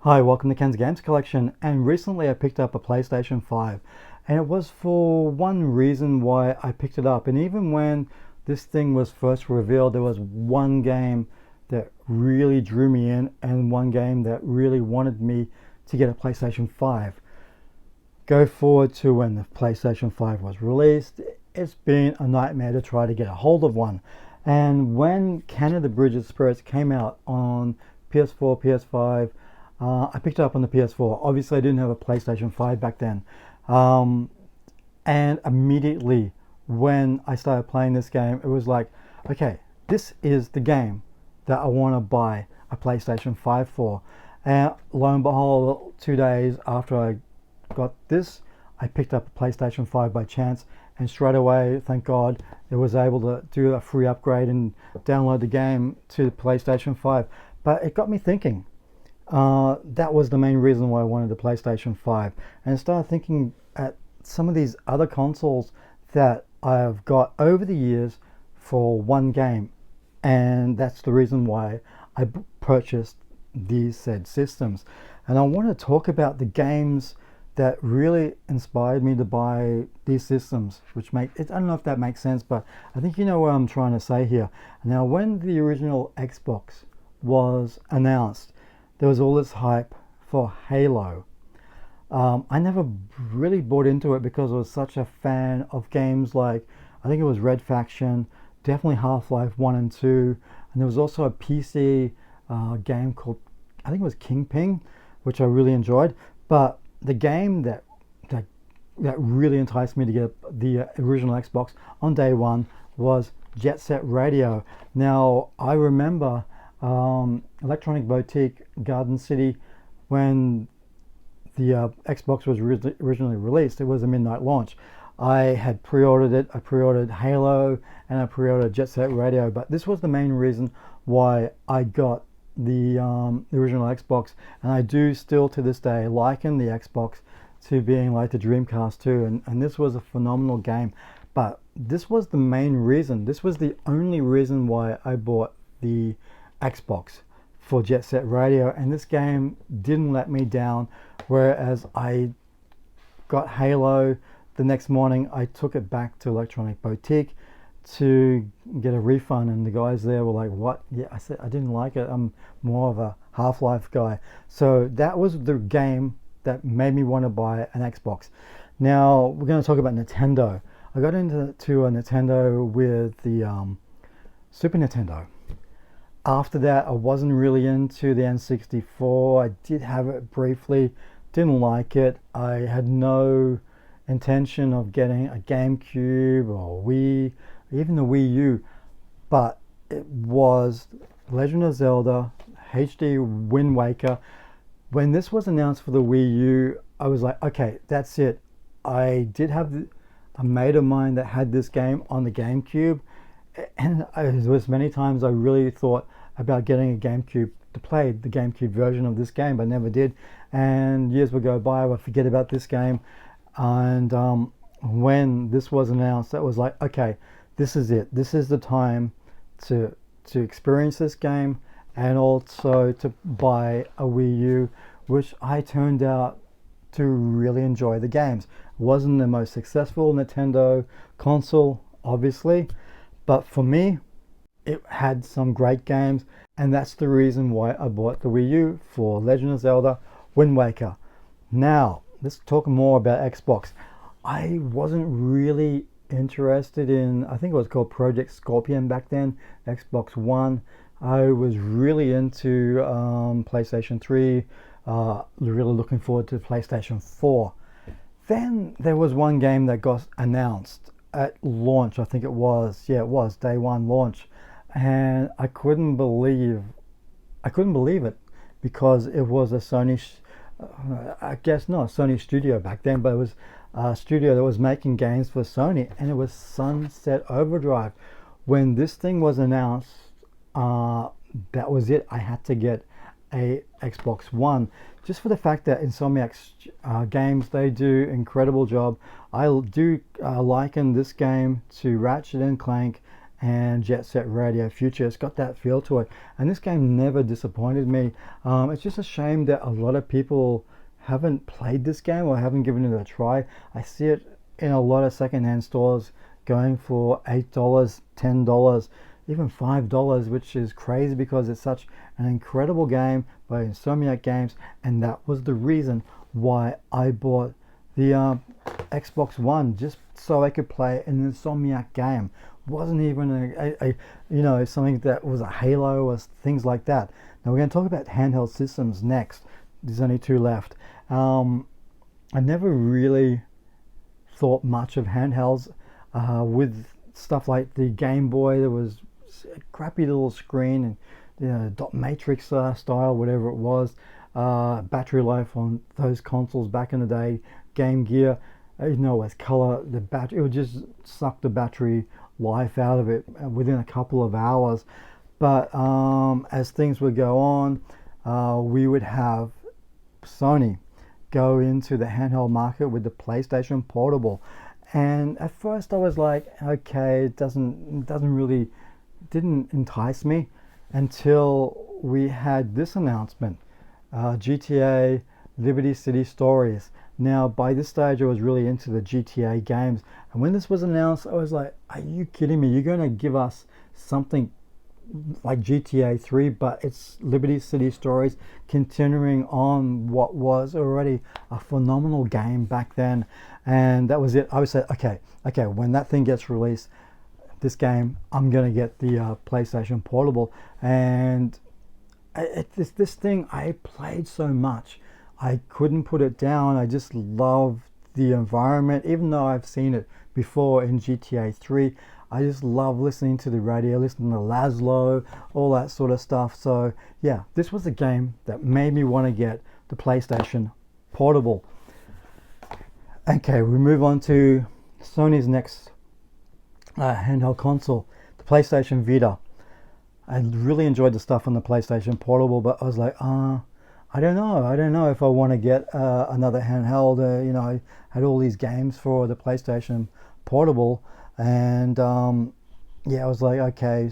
Hi, welcome to Ken's Games Collection, and recently I picked up a PlayStation 5, and it was for one reason why I picked it up. And even when this thing was first revealed, there was one game that really drew me in and one game that really wanted me to get a PlayStation 5. Go forward to when the PlayStation 5 was released, it's been a nightmare to try to get a hold of one. And when Canada Bridge of Spirits came out on PS4, PS5, I picked it up on the PS4. Obviously, I didn't have a PlayStation 5 back then. Um, and immediately when I started playing this game, it was like, okay, this is the game that I want to buy a PlayStation 5 for. And lo and behold, 2 days after I got this, I picked up a PlayStation 5 by chance, and straight away, thank God, it was able to do a free upgrade and download the game to the PlayStation 5. But it got me thinking. That was the main reason why I wanted the PlayStation 5, and I started thinking at some of these other consoles that I've got over the years for one game, and that's the reason why I purchased these said systems. And I want to talk about the games that really inspired me to buy these systems, which make it, I don't know if that makes sense, but I think you know what I'm trying to say here. Now, when the original Xbox was announced, there was all this hype for Halo. I never really bought into it because I was such a fan of games like, I think it was Red Faction, definitely Half-Life 1 and 2, and there was also a PC game called, I think it was Kingpin, which I really enjoyed. But the game that really enticed me to get the original Xbox on day one was Jet Set Radio. Now, I remember Electronic Boutique Garden City, when the Xbox was originally released, it was a midnight launch. I had pre-ordered it. I pre-ordered Halo and I pre-ordered Jet Set Radio, but this was the main reason why I got the original Xbox, and I do still to this day liken the Xbox to being like the Dreamcast too, and this was a phenomenal game. But this was the main reason, this was the only reason why I bought the Xbox, for Jet Set Radio, and this game didn't let me down. Whereas I got Halo, the next morning I took it back to Electronic Boutique to get a refund, and the guys there were like, what? Yeah, I said I didn't like it, I'm more of a Half-Life guy. So that was the game that made me want to buy an Xbox. Now we're going to talk about Nintendo. I got into a Nintendo with the Super Nintendo. After that, I wasn't really into the N64. I did have it briefly, didn't like it. I had no intention of getting a GameCube or Wii, even the Wii U, but it was Legend of Zelda HD Wind Waker. When this was announced for the Wii U, I was like, okay, that's it. I did have a mate of mine that had this game on the GameCube, and there was many times I really thought about getting a GameCube to play the GameCube version of this game, but never did. And years would go by, I would forget about this game. And when this was announced, that was like, okay, this is it. This is the time to experience this game, and also to buy a Wii U, which I turned out to really enjoy the games. It wasn't the most successful Nintendo console, obviously, but for me, it had some great games, and that's the reason why I bought the Wii U, for Legend of Zelda Wind Waker. Now, let's talk more about Xbox. I wasn't really interested in, I think it was called Project Scorpion back then, Xbox One. I was really into PlayStation 3, really looking forward to PlayStation 4. Then there was one game that got announced at launch, I think it was, yeah, it was day one launch, and I couldn't believe it, because it was a Sony, I guess not a Sony studio back then, but it was a studio that was making games for Sony, and it was Sunset Overdrive. When this thing was announced, that was it. I had to get a Xbox One, just for the fact that Insomniac's games, they do incredible job. I do liken this game to Ratchet and Clank and Jet Set Radio Future. It's got that feel to it, and this game never disappointed me. It's just a shame that a lot of people haven't played this game or haven't given it a try. I see it in a lot of secondhand stores going for $8, $10, even $5, which is crazy because it's such an incredible game by Insomniac Games, and that was the reason why I bought the Xbox One, just so I could play an Insomniac game. Wasn't even a something that was a Halo or things like that. Now we're going to talk about handheld systems next. There's only two left. I never really thought much of handhelds with stuff like the Game Boy. There was a crappy little screen and dot matrix style, whatever it was. Battery life on those consoles back in the day, Game Gear, with color, the battery, it would just suck the battery life out of it within a couple of hours. But as things would go on, we would have Sony go into the handheld market with the PlayStation Portable, and at first I was like, okay, it didn't entice me until we had this announcement, GTA Liberty City Stories. Now by this stage I was really into the GTA games, and when this was announced I was like, are you kidding me? You're going to give us something like GTA 3, but it's Liberty City Stories, continuing on what was already a phenomenal game back then. And that was it. I would say, okay, when that thing gets released, this game, I'm gonna get the PlayStation Portable. And this thing I played so much, I couldn't put it down. I just love the environment, even though I've seen it before in GTA 3. I just love listening to the radio, listening to Laszlo, all that sort of stuff. So yeah, this was a game that made me want to get the PlayStation Portable. Okay, we move on to Sony's next handheld console, the PlayStation Vita. I really enjoyed the stuff on the PlayStation Portable, but I was like, I don't know if I want to get another handheld. I had all these games for the PlayStation Portable, and I was like, okay,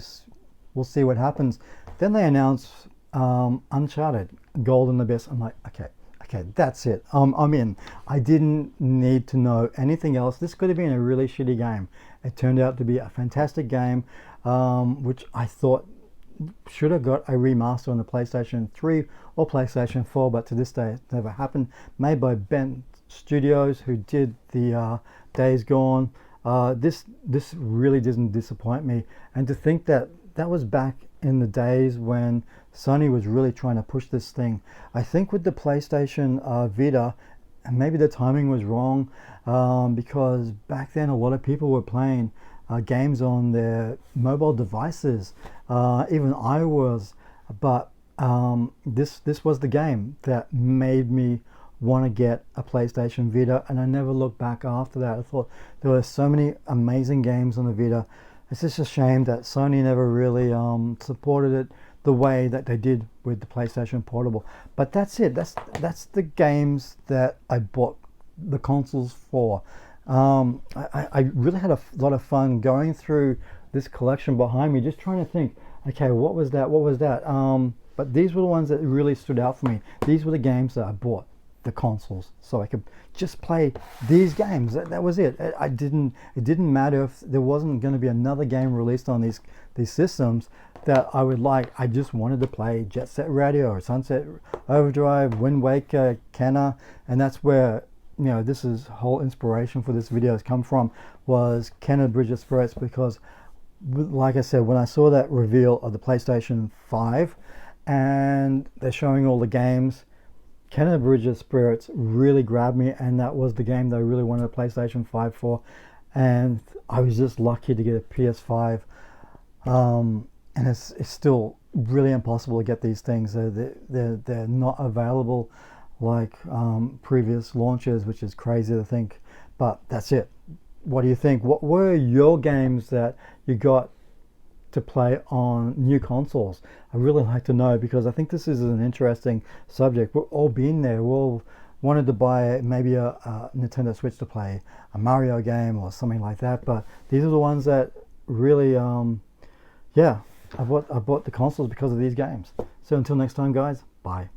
we'll see what happens. Then they announced Uncharted Golden Abyss. I'm like, okay, that's it. I'm in. I didn't need to know anything else. This could have been a really shitty game. It turned out to be a fantastic game, which I thought should have got a remaster on the PlayStation 3 or PlayStation 4, but to this day it never happened. Made by Bent Studios, who did the Days Gone. This really didn't disappoint me, and to think that was back in the days when Sony was really trying to push this thing. I think with the PlayStation Vita, and maybe the timing was wrong, because back then a lot of people were playing games on their mobile devices. Even I was, but this was the game that made me want to get a PlayStation Vita, and I never looked back after that. I thought there were so many amazing games on the Vita. It's just a shame that Sony never really supported it the way that they did with the PlayStation Portable. But that's it. That's the games that I bought the consoles for. I really had a lot of fun going through this collection behind me, just trying to think, okay, what was that? But these were the ones that really stood out for me. These were the games that I bought the consoles so I could just play these games. That was it. It didn't matter if there wasn't going to be another game released on these systems that I would like. I just wanted to play Jet Set Radio or Sunset Overdrive, Wind Waker, Kenna, and that's where this is whole inspiration for this video has come from, was Kenna Bridge of Spirits, because like I said, when I saw that reveal of the PlayStation 5 and they're showing all the games, Kenna Bridge of Spirits really grabbed me, and that was the game that I really wanted a PlayStation 5 for. And I was just lucky to get a PS5, and it's still really impossible to get these things. They're not available like previous launches, which is crazy to think, but that's it. What do you think? What were your games that you got to play on new consoles? I really like to know, because I think this is an interesting subject. We're all been there. We all wanted to buy maybe a Nintendo Switch to play a Mario game or something like that, but these are the ones that really, yeah, I bought the consoles because of these games. So until next time, guys, bye.